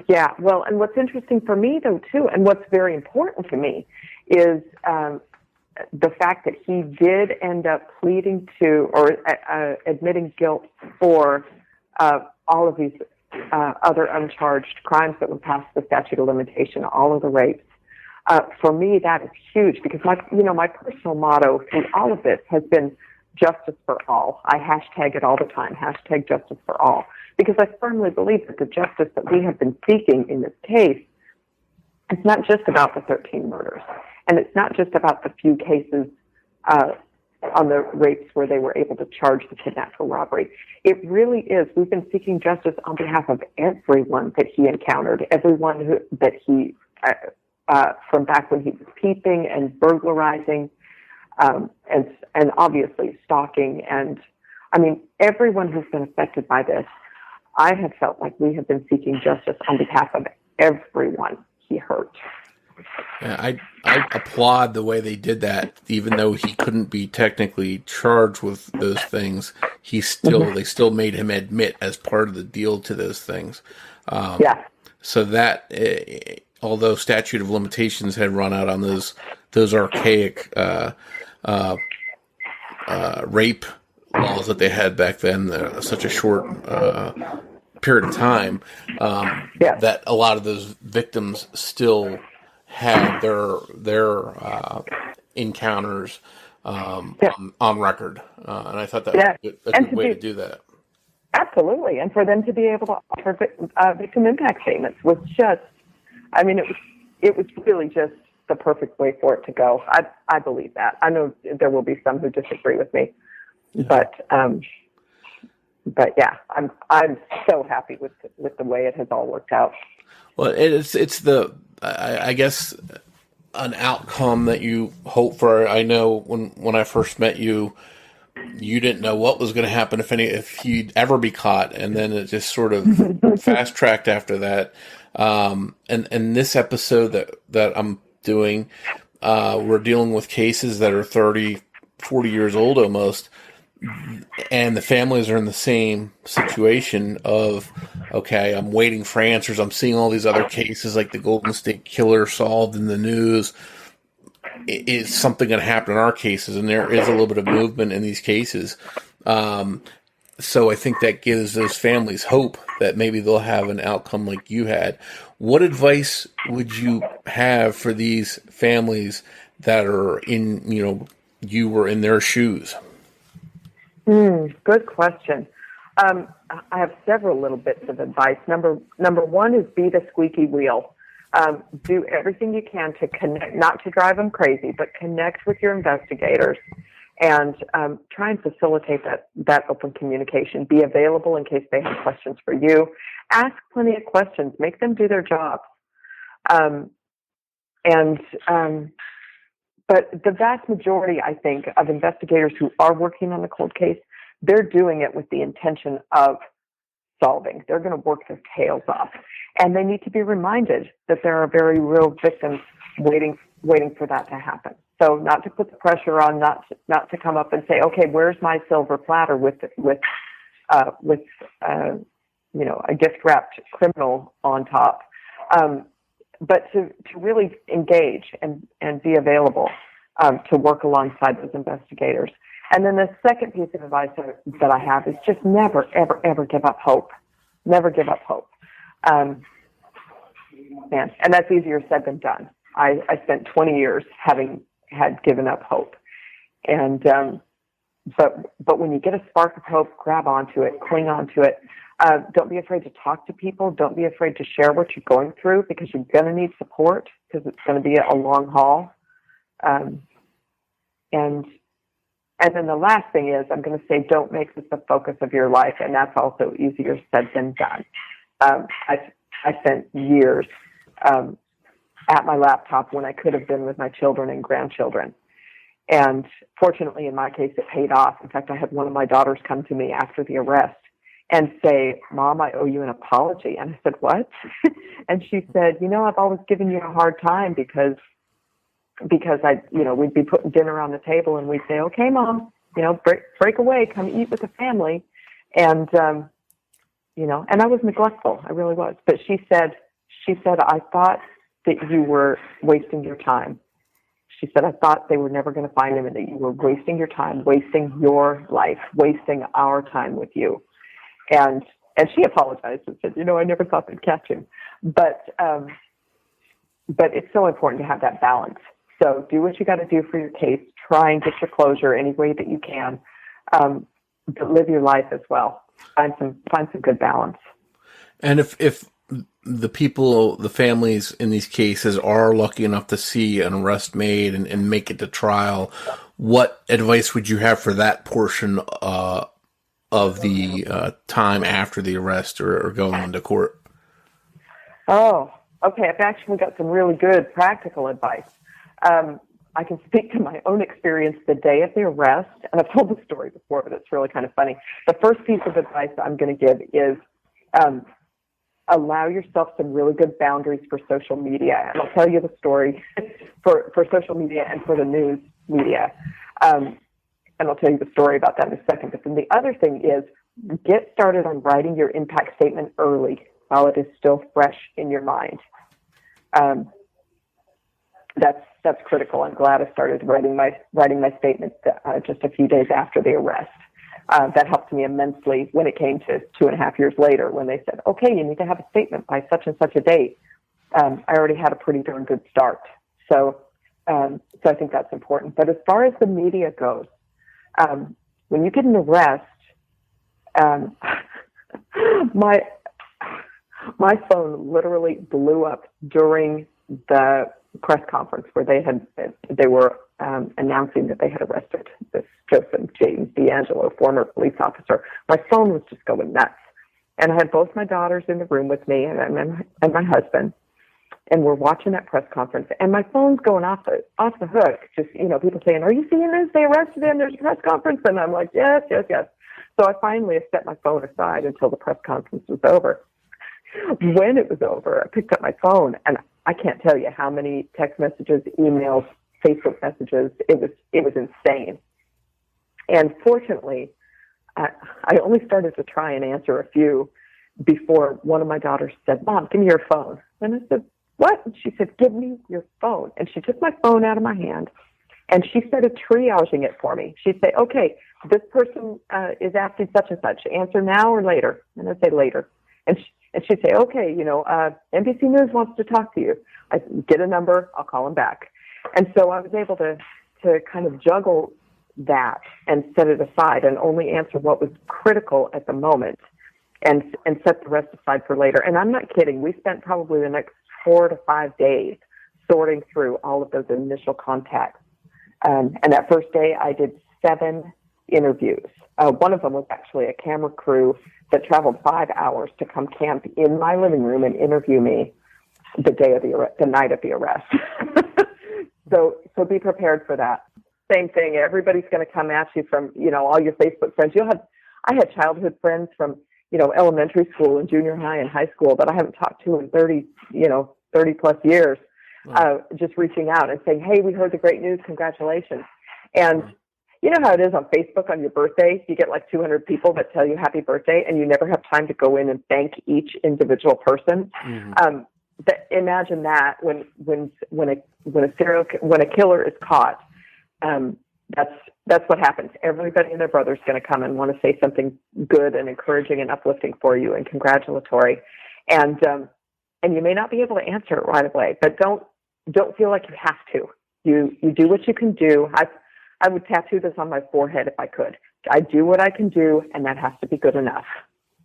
E: Yeah. Well, and what's interesting for me, though, too, and what's very important to me is the fact that he did end up pleading to or admitting guilt for all of these other uncharged crimes that were past the statute of limitation, all of the rapes. For me, that is huge, because my personal motto through all of this has been justice for all. I hashtag it all the time, hashtag justice for all, because I firmly believe that the justice that we have been seeking in this case, it's not just about the 13 murders, and it's not just about the few cases on the rapes where they were able to charge the kidnap for robbery. It really is. We've been seeking justice on behalf of everyone that he encountered, everyone that he, from back when he was peeping and burglarizing, and obviously stalking. And I mean, everyone who's been affected by this, I have felt like we have been seeking justice on behalf of everyone he hurt.
B: Yeah, I applaud the way they did that. Even though he couldn't be technically charged with those things, they still made him admit as part of the deal to those things.
E: Yeah.
B: So that, although statute of limitations had run out on those archaic rape laws that they had back then, such a short period of time, that a lot of those victims still had their encounters on record, and I thought that was a good way to do that.
E: Absolutely, and for them to be able to offer victim impact statements was just, I mean, it was really just the perfect way for it to go. I believe that. I know there will be some who disagree with me, but yeah, I'm so happy with the way it has all worked out.
B: Well, it's I guess an outcome that you hope for. I know when I first met you, you didn't know what was going to happen if you'd ever be caught, and then it just sort of fast tracked after that. And this episode that I'm doing, we're dealing with cases that are 30, 40 years old almost. And the families are in the same situation of, okay, I'm waiting for answers. I'm seeing all these other cases like the Golden State Killer solved in the news. Is something going to happen in our cases? And there is a little bit of movement in these cases. So I think that gives those families hope that maybe they'll have an outcome like you had. What advice would you have for these families that are you were in their shoes?
E: Good question. I have several little bits of advice. Number one is be the squeaky wheel. Do everything you can to connect, not to drive them crazy, but connect with your investigators and try and facilitate that open communication. Be available in case they have questions for you. Ask plenty of questions. Make them do their jobs. But the vast majority, I think, of investigators who are working on the cold case, they're doing it with the intention of solving. They're going to work their tails off. And they need to be reminded that there are very real victims waiting for that to happen. So not to put the pressure on, not to come up and say, okay, where's my silver platter with a gift-wrapped criminal on top. But to really engage and be available to work alongside those investigators. And then the second piece of advice that I have is just never, ever, ever give up hope. Never give up hope. Man, and that's easier said than done. I spent 20 years having had given up hope. And, but when you get a spark of hope, grab onto it, cling onto it. Don't be afraid to talk to people. Don't be afraid to share what you're going through, because you're going to need support, because it's going to be a long haul. And then the last thing is, I'm going to say, don't make this the focus of your life. And that's also easier said than done. I spent years at my laptop when I could have been with my children and grandchildren. And fortunately, in my case, it paid off. In fact, I had one of my daughters come to me after the arrest and say, "Mom, I owe you an apology." And I said, "What?" And she said, "I've always given you a hard time because we'd be putting dinner on the table and we'd say, 'Okay, Mom, break away, come eat with the family.' And, and I was neglectful. I really was. But she said, "I thought that you were wasting your time." She said, "I thought they were never going to find him, and that you were wasting your time, wasting your life, wasting our time with you." And she apologized and said, "I never thought they'd catch him." But it's so important to have that balance. So do what you got to do for your case. Try and get your closure any way that you can, but live your life as well. Find some good balance.
B: And if the families in these cases are lucky enough to see an arrest made and make it to trial, what advice would you have for that portion of the time after the arrest or going into court?
E: Oh, okay. I've actually got some really good practical advice. I can speak to my own experience the day of the arrest, and I've told the story before, but it's really kind of funny. The first piece of advice I'm going to give is allow yourself some really good boundaries for social media. And I'll tell you the story for social media and for the news media. And I'll tell you the story about that in a second. But then the other thing is, get started on writing your impact statement early while it is still fresh in your mind. That's critical. I'm glad I started writing my statement just a few days after the arrest. That helped me immensely when it came to 2.5 years later, when they said, "Okay, you need to have a statement by such and such a date." I already had a pretty darn good start. So I think that's important. But as far as the media goes, when you get an arrest, my phone literally blew up during the press conference where they were announcing that they had arrested this Joseph James D'Angelo, former police officer. My phone was just going nuts, and I had both my daughters in the room with me and my husband, and we're watching that press conference, and my phone's going off the hook. Just people saying, "Are you seeing this? They arrested him. There's a press conference," and I'm like, "Yes, yes, yes." So I finally set my phone aside until the press conference was over. When it was over, I picked up my phone, and I can't tell you how many text messages, emails, Facebook messages. It was insane. And fortunately, I only started to try and answer a few before one of my daughters said, "Mom, give me your phone." And I said, "What?" And she said, "Give me your phone." And she took my phone out of my hand, and she started triaging it for me. She'd say, "Okay, this person is asking such and such. Answer now or later?" And I'd say later. And she'd say, "Okay, NBC News wants to talk to you." I get a number, I'll call them back. And so I was able to kind of juggle that and set it aside and only answer what was critical at the moment and set the rest aside for later. And I'm not kidding. We spent probably the next 4 to 5 days sorting through all of those initial contacts. And that first day I did 7 interviews. One of them was actually a camera crew that traveled 5 hours to come camp in my living room and interview me the night of the arrest. So be prepared for that. Same thing. Everybody's going to come at you from, all your Facebook friends. I had childhood friends from, elementary school and junior high and high school that I haven't talked to in 30 plus years, just reaching out and saying, "Hey, we heard the great news. Congratulations." And you know how it is on Facebook on your birthday? You get like 200 people that tell you happy birthday, and you never have time to go in and thank each individual person. Mm-hmm. Imagine that when a killer is caught, that's what happens. Everybody and their brother is going to come and want to say something good and encouraging and uplifting for you and congratulatory, and you may not be able to answer it right away, but don't feel like you have to. You do what you can do. I would tattoo this on my forehead if I could. I do what I can do, and that has to be good enough.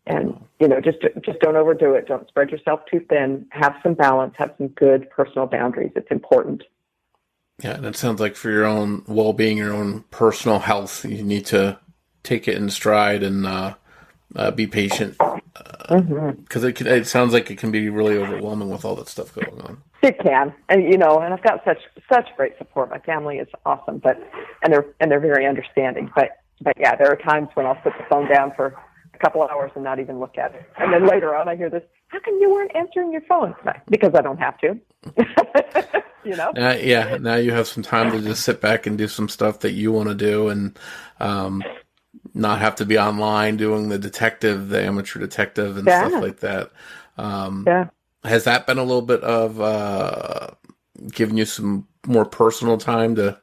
E: And, just don't overdo it. Don't spread yourself too thin. Have some balance. Have some good personal boundaries. It's important.
B: Yeah, and it sounds like for your own well-being, your own personal health, you need to take it in stride and be patient. Because it sounds like it can be really overwhelming with all that stuff going on.
E: It can, and I've got such great support. My family is awesome, and they're very understanding. But yeah, there are times when I'll put the phone down for a couple of hours and not even look at it, and then later on I hear this: "How come you weren't answering your phone?" Because I don't have to.
B: Now you have some time to just sit back and do some stuff that you want to do, and not have to be online doing the amateur detective and stuff like that. Has that been a little bit of giving you some more personal time to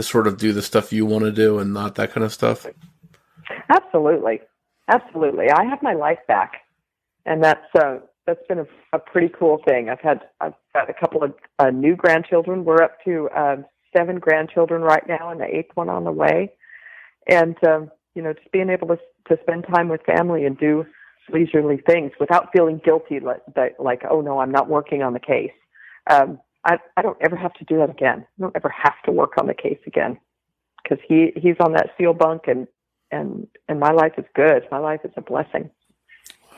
B: sort of do the stuff you want to do and not that kind of stuff?
E: Absolutely. I have my life back, and that's been a pretty cool thing. I've got a couple of new grandchildren. We're up to 7 grandchildren right now, and the 8th one on the way. And just being able to spend time with family and do leisurely things without feeling guilty, like oh no, I'm not working on the case. I don't ever have to do that again. I don't ever have to work on the case again, because he's on that seal bunk, and my life is good. My life is a blessing.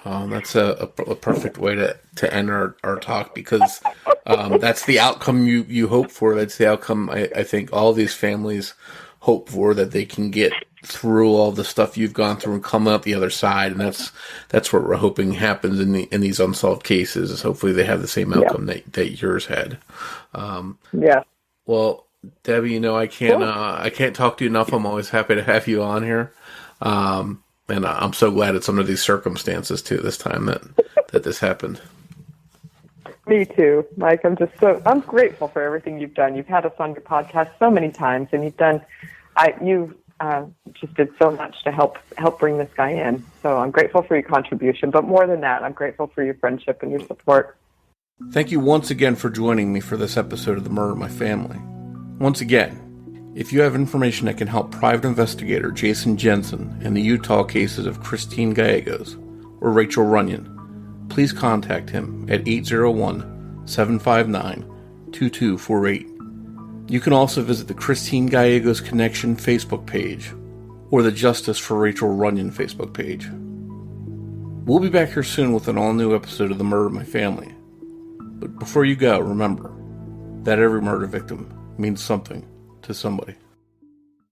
B: That's a perfect way to end our talk, because that's the outcome you hope for. That's the outcome I think all these families hope for, that they can get through all the stuff you've gone through and come out the other side. And that's what we're hoping happens in these unsolved cases, is hopefully they have the same outcome that yours had. Well, Debbie, I can't talk to you enough. I'm always happy to have you on here. And I'm so glad it's under these circumstances too, this time that this happened.
E: Me too, Mike. I'm grateful for everything you've done. You've had us on your podcast so many times, and you just did so much to help bring this guy in. So I'm grateful for your contribution, but more than that, I'm grateful for your friendship and your support.
B: Thank you once again for joining me for this episode of The Murder of My Family. Once again, if you have information that can help private investigator Jason Jensen in the Utah cases of Christine Gallegos or Rachel Runyon, please contact him at 801-759-2248. You can also visit the Christine Gallegos Connection Facebook page or the Justice for Rachel Runyon Facebook page. We'll be back here soon with an all-new episode of The Murder of My Family. But before you go, remember that every murder victim means something to somebody.